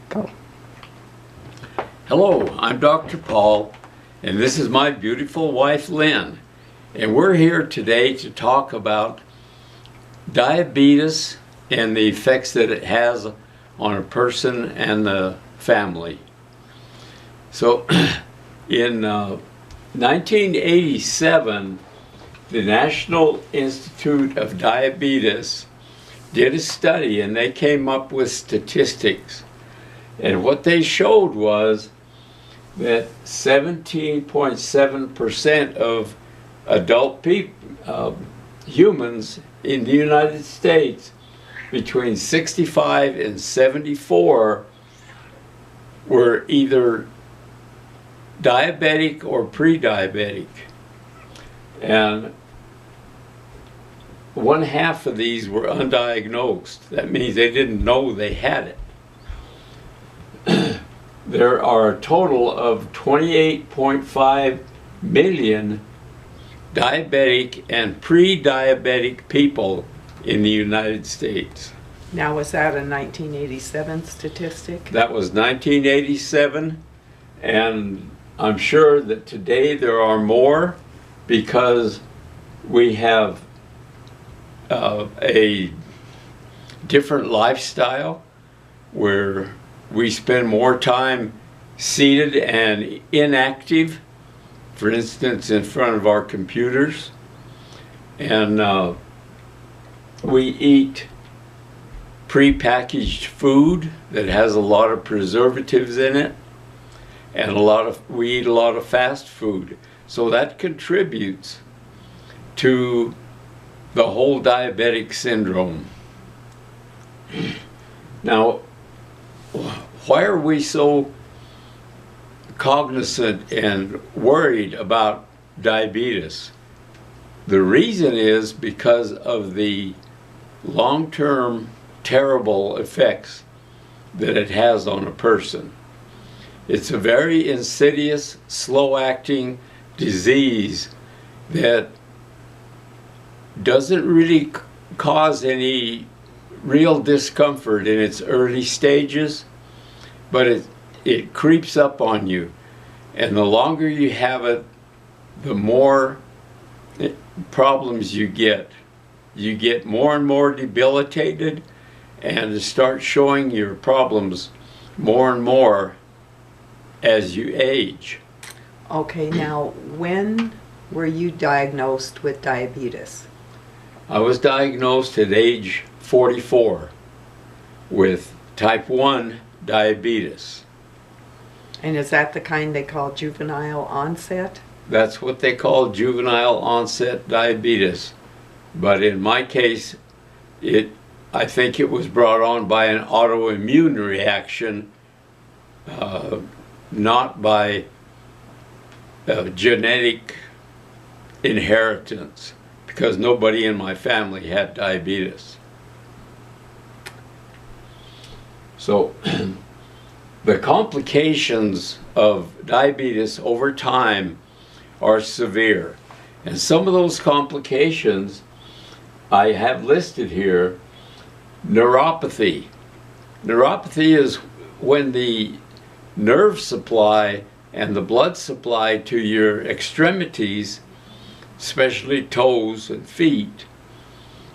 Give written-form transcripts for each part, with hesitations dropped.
Go. Hello, I'm Dr. Paul, and this is my beautiful wife, Lynn. And we're here today to talk about diabetes and the effects that it has on a person and the family. So, in 1987, the National Institute of Diabetes did a study, and they came up with statistics. And what they showed was that 17.7% of adult humans in the United States between 65 and 74 were either diabetic or pre-diabetic. And one half of these were undiagnosed. That means they didn't know they had it. There are a total of 28.5 million diabetic and pre-diabetic people in the United States. Now, was that a 1987 statistic? That was 1987, and I'm sure that today there are more because we have a different lifestyle where we spend more time seated and inactive, for instance, in front of our computers. And we eat pre-packaged food that has a lot of preservatives in it, and we eat a lot of fast food. So that contributes to the whole diabetic syndrome. Now, why are we so cognizant and worried about diabetes? The reason is because of the long-term terrible effects that it has on a person. It's a very insidious, slow-acting disease that doesn't really cause any real discomfort in its early stages, but it creeps up on you, and the longer you have it, the more problems you get. You get more and more debilitated, and it starts showing your problems more and more as you age. Okay, now, when were you diagnosed with diabetes? I was diagnosed at age 44 with type 1 diabetes. And is that the kind they call juvenile onset? That's what they call juvenile onset diabetes. But in my case, I think it was brought on by an autoimmune reaction, not by genetic inheritance, because nobody in my family had diabetes. So the complications of diabetes over time are severe. And some of those complications I have listed here. Neuropathy. Neuropathy is when the nerve supply and the blood supply to your extremities, especially toes and feet,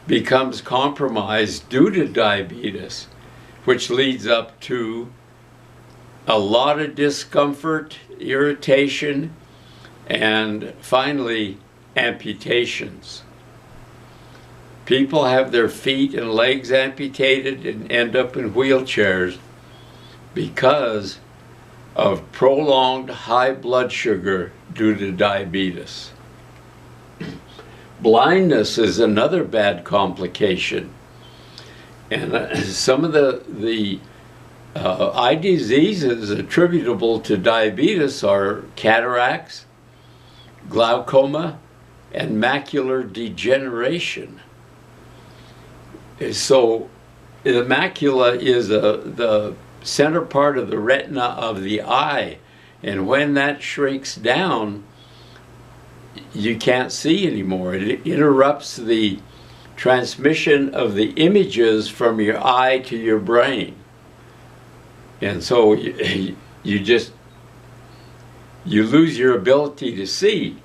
becomes compromised due to diabetes, which leads up to a lot of discomfort, irritation, and finally amputations. People have their feet and legs amputated and end up in wheelchairs because of prolonged high blood sugar due to diabetes. Blindness is another bad complication. And some of the eye diseases attributable to diabetes are cataracts, glaucoma, and macular degeneration. So the macula is the center part of the retina of the eye, and when that shrinks down, you can't see anymore. It interrupts the transmission of the images from your eye to your brain. And so you just, you lose your ability to see.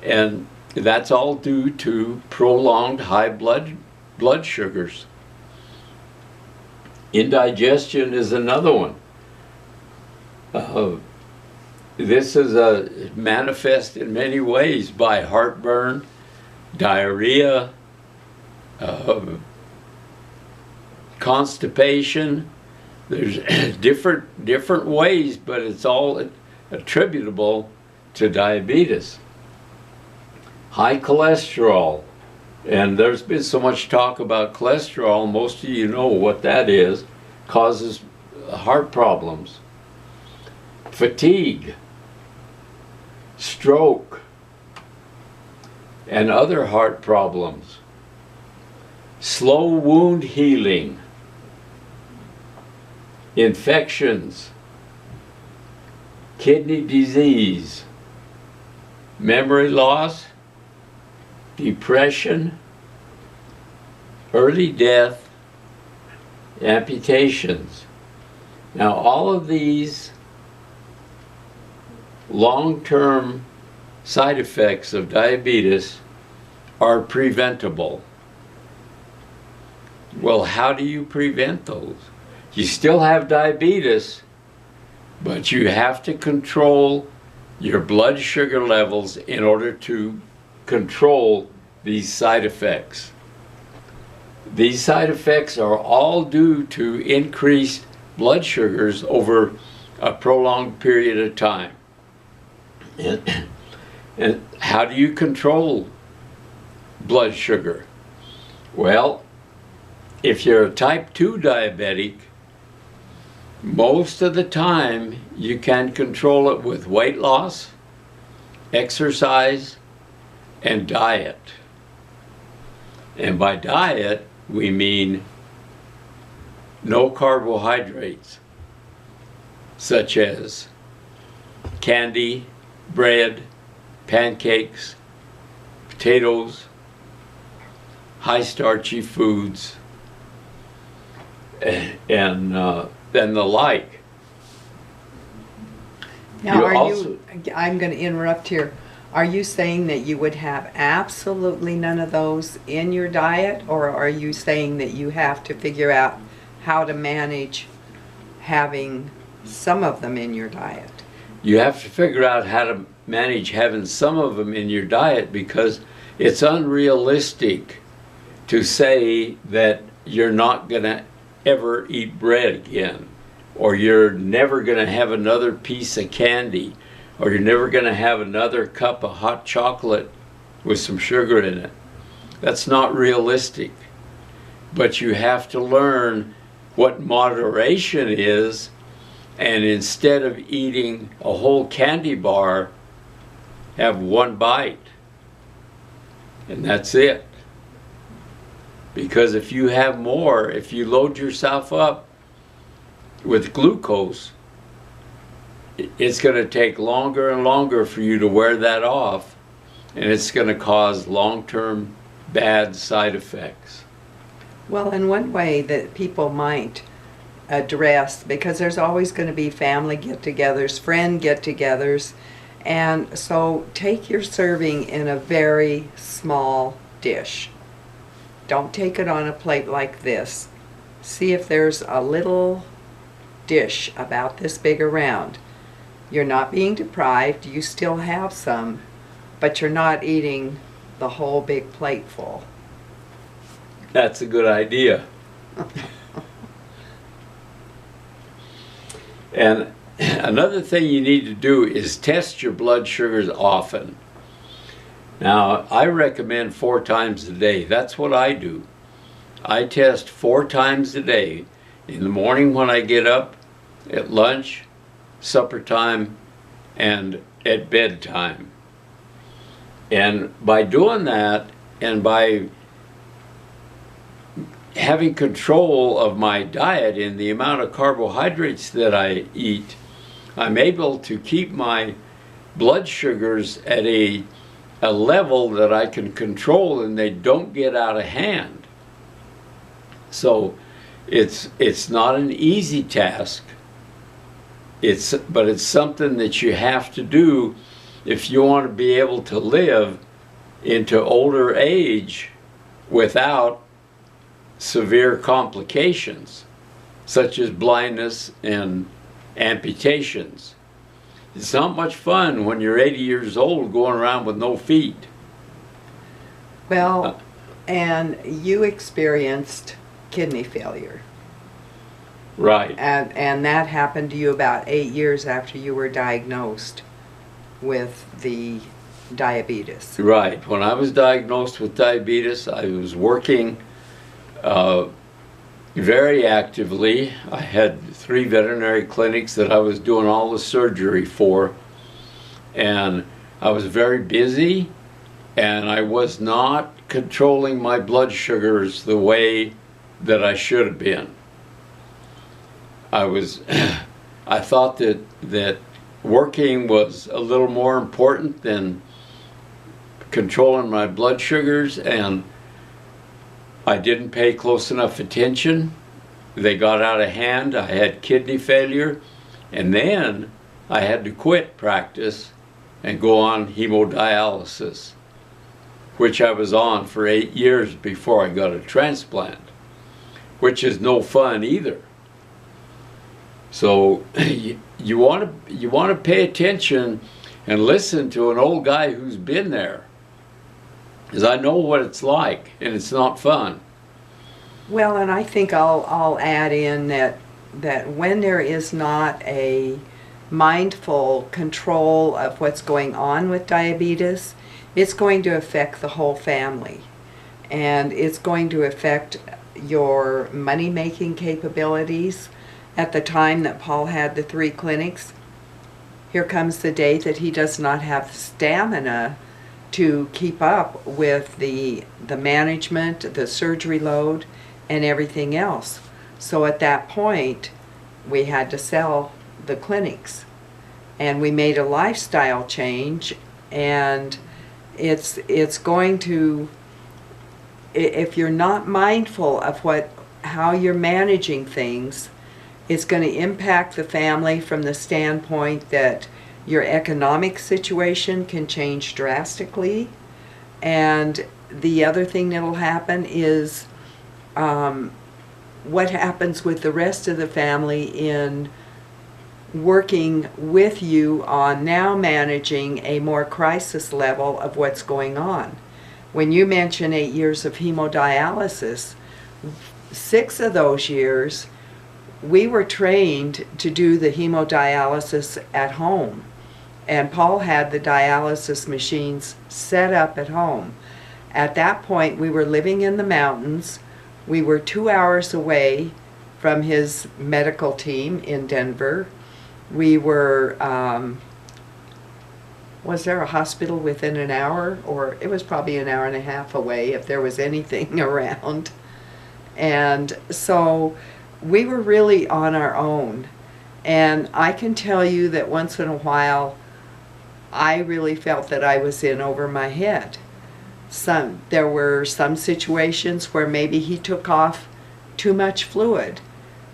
And that's all due to prolonged high blood sugars. Indigestion is another one. This is manifest in many ways by heartburn, diarrhea, constipation. There's different ways, but it's all attributable to diabetes. High cholesterol, and there's been so much talk about cholesterol, most of you know what that is, causes heart problems. Fatigue, stroke, and other heart problems. Slow wound healing, infections, kidney disease, memory loss, depression, early death, amputations. Now, all of these long-term side effects of diabetes are preventable. Well, how do you prevent those? You still have diabetes, but you have to control your blood sugar levels in order to control these side effects. These side effects are all due to increased blood sugars over a prolonged period of time. And how do you control blood sugar? Well, if you're a type 2 diabetic, most of the time you can control it with weight loss, exercise, and diet. And by diet, we mean no carbohydrates, such as candy, bread, pancakes, potatoes, high starchy foods, and the like. Now, I'm going to interrupt here. Are you saying that you would have absolutely none of those in your diet, or are you saying that you have to figure out how to manage having some of them in your diet? You have to figure out how to manage having some of them in your diet, because it's unrealistic to say that you're not going to ever eat bread again, or you're never going to have another piece of candy, or you're never going to have another cup of hot chocolate with some sugar in it. That's not realistic. But you have to learn what moderation is, and instead of eating a whole candy bar, have one bite. And that's it. Because if you have more, if you load yourself up with glucose, it's going to take longer and longer for you to wear that off, and it's going to cause long-term bad side effects. Well, in one way that people might address, because there's always going to be family get-togethers, friend get-togethers, and so take your serving in a very small dish. Don't take it on a plate like this. See if there's a little dish about this big around. You're not being deprived, you still have some, but you're not eating the whole big plate full. That's a good idea. And another thing you need to do is test your blood sugars often. Now, I recommend 4 times a day. That's what I do. I test 4 times a day. In the morning when I get up, at lunch, supper time, and at bedtime. And by doing that, and by having control of my diet and the amount of carbohydrates that I eat, I'm able to keep my blood sugars at a level that I can control, and they don't get out of hand. So it's not an easy task, but it's something that you have to do if you want to be able to live into older age without severe complications, such as blindness and amputations. It's not much fun when you're 80 years old going around with no feet. Well, and you experienced kidney failure. Right. And that happened to you about 8 years after you were diagnosed with the diabetes. Right. When I was diagnosed with diabetes, I was working very actively. I had 3 veterinary clinics that I was doing all the surgery for, and I was very busy, and I was not controlling my blood sugars the way that I should have been. I thought that working was a little more important than controlling my blood sugars, and I didn't pay close enough attention. They got out of hand. I had kidney failure, and then I had to quit practice and go on hemodialysis, which I was on for 8 years before I got a transplant, which is no fun either. So you want to pay attention and listen to an old guy who's been there, because I know what it's like, and it's not fun. Well, and I think I'll add in that when there is not a mindful control of what's going on with diabetes, it's going to affect the whole family, and it's going to affect your money-making capabilities. At the time that Paul had the 3 clinics, here comes the day that he does not have stamina to keep up with the management, the surgery load, and everything else. So at that point, we had to sell the clinics, and we made a lifestyle change, and it's going to, if you're not mindful of how you're managing things, it's going to impact the family from the standpoint that your economic situation can change drastically. And the other thing that'll happen is what happens with the rest of the family in working with you on now managing a more crisis level of what's going on. When you mention 8 years of hemodialysis, 6 of those years we were trained to do the hemodialysis at home, and Paul had the dialysis machines set up at home. At that point, we were living in the mountains. We were 2 hours away from his medical team in Denver. We were, was there a hospital within an hour? Or it was probably an hour and a half away if there was anything around. And so we were really on our own. And I can tell you that once in a while, I really felt that I was in over my head. There were some situations where maybe he took off too much fluid,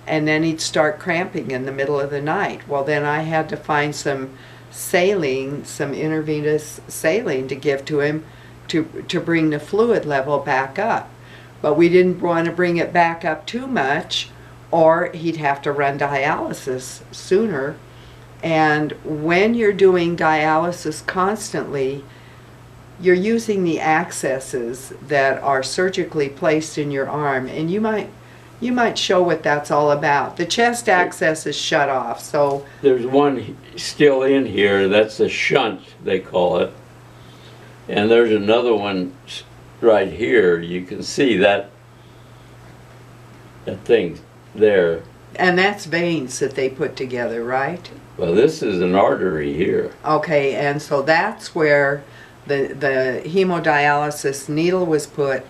and then he'd start cramping in the middle of the night. Well, then I had to find some saline, some intravenous saline to give to him to bring the fluid level back up. But we didn't want to bring it back up too much, or he'd have to run dialysis sooner. And when you're doing dialysis constantly, you're using the accesses that are surgically placed in your arm, and you might show what that's all about. The chest access is shut off, so there's one still in here. That's a shunt, they call it, and there's another one right here. You can see that thing there. And that's veins that they put together, right? Well, this is an artery here. Okay, and so that's where the hemodialysis needle was put.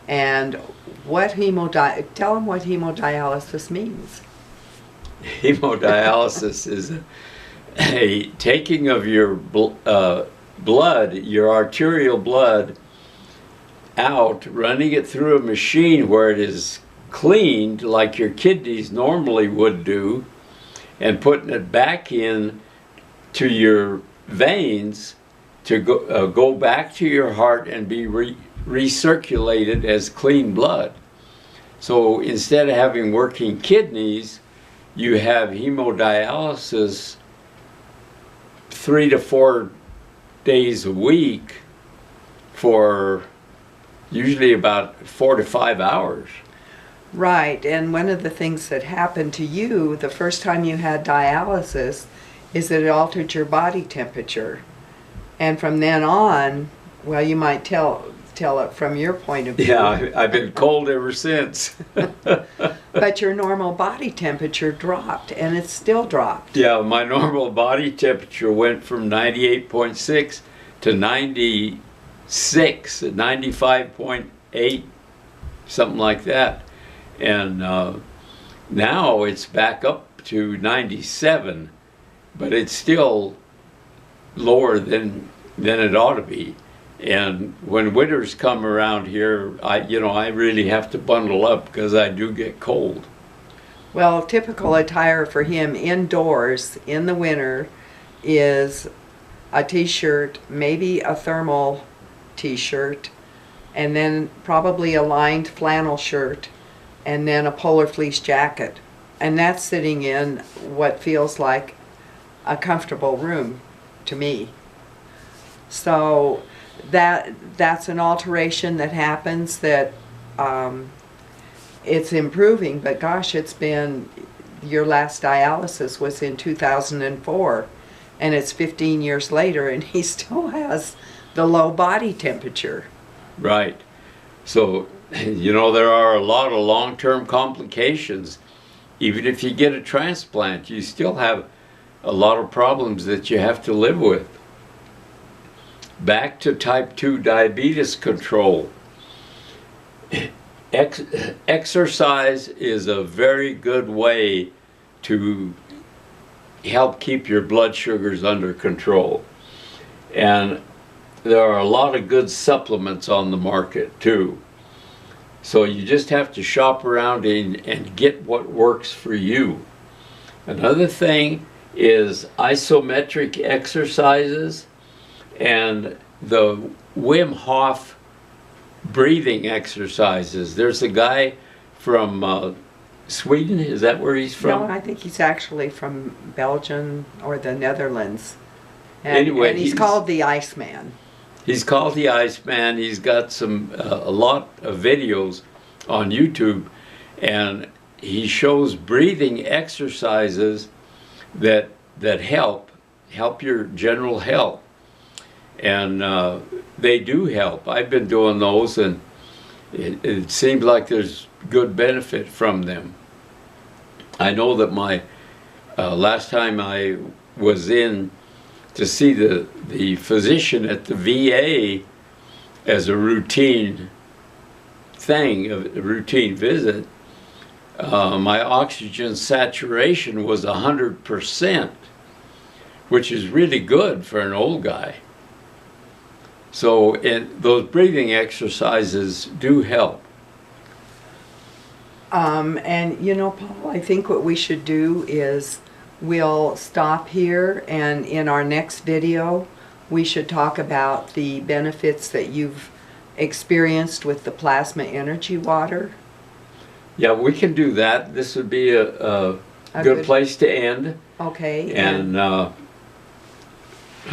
And tell them what hemodialysis means. Hemodialysis is a taking of your blood, your arterial blood, out, running it through a machine where it is cleaned like your kidneys normally would do, and putting it back in to your veins to go back to your heart and be recirculated as clean blood. So instead of having working kidneys, you have hemodialysis 3 to 4 days a week for usually about 4 to 5 hours. Right, and one of the things that happened to you the first time you had dialysis is that it altered your body temperature. And from then on, well, you might tell it from your point of view. Yeah, I've been cold ever since. But your normal body temperature dropped, and it's still dropped. Yeah, my normal body temperature went from 98.6 to 96, 95.8, something like that. And now it's back up to 97, but it's still lower than it ought to be. And when winters come around here, I really have to bundle up because I do get cold. Well, typical attire for him indoors in the winter is a t-shirt, maybe a thermal t-shirt, and then probably a lined flannel shirt, and then a polar fleece jacket. And that's sitting in what feels like a comfortable room to me. So that's an alteration that happens that it's improving, but gosh, it's been, your last dialysis was in 2004, and it's 15 years later, and he still has the low body temperature. Right. So, there are a lot of long-term complications. Even if you get a transplant, you still have a lot of problems that you have to live with. Back to type 2 diabetes control. Exercise is a very good way to help keep your blood sugars under control. And there are a lot of good supplements on the market too. So you just have to shop around and get what works for you. Another thing is isometric exercises and the Wim Hof breathing exercises. There's a guy from Sweden, is that where he's from? No, I think he's actually from Belgium or the Netherlands. And, Anyway, and he's called the Iceman. He's called the Iceman. He's got a lot of videos on YouTube, and he shows breathing exercises that help your general health. And they do help. I've been doing those, and it seems like there's good benefit from them. I know that my last time I was in to see the physician at the VA as a routine thing, a routine visit, my oxygen saturation was 100%, which is really good for an old guy. So those breathing exercises do help. And Paul, I think what we should do is we'll stop here, and in our next video we should talk about the benefits that you've experienced with the plasma energy water. Yeah, we can do that. This would be a good place to end. Okay. And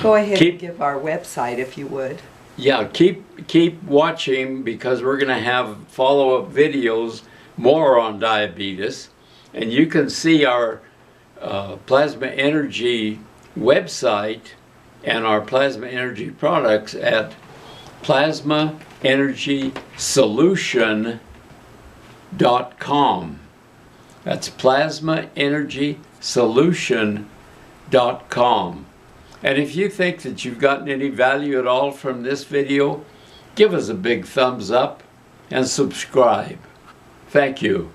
go ahead and give our website if you would. Yeah, keep watching, because we're going to have follow-up videos more on diabetes, and you can see our plasma energy website and our plasma energy products at plasmaenergysolution.com. That's plasmaenergysolution.com. And if you think that you've gotten any value at all from this video, give us a big thumbs up and subscribe. Thank you.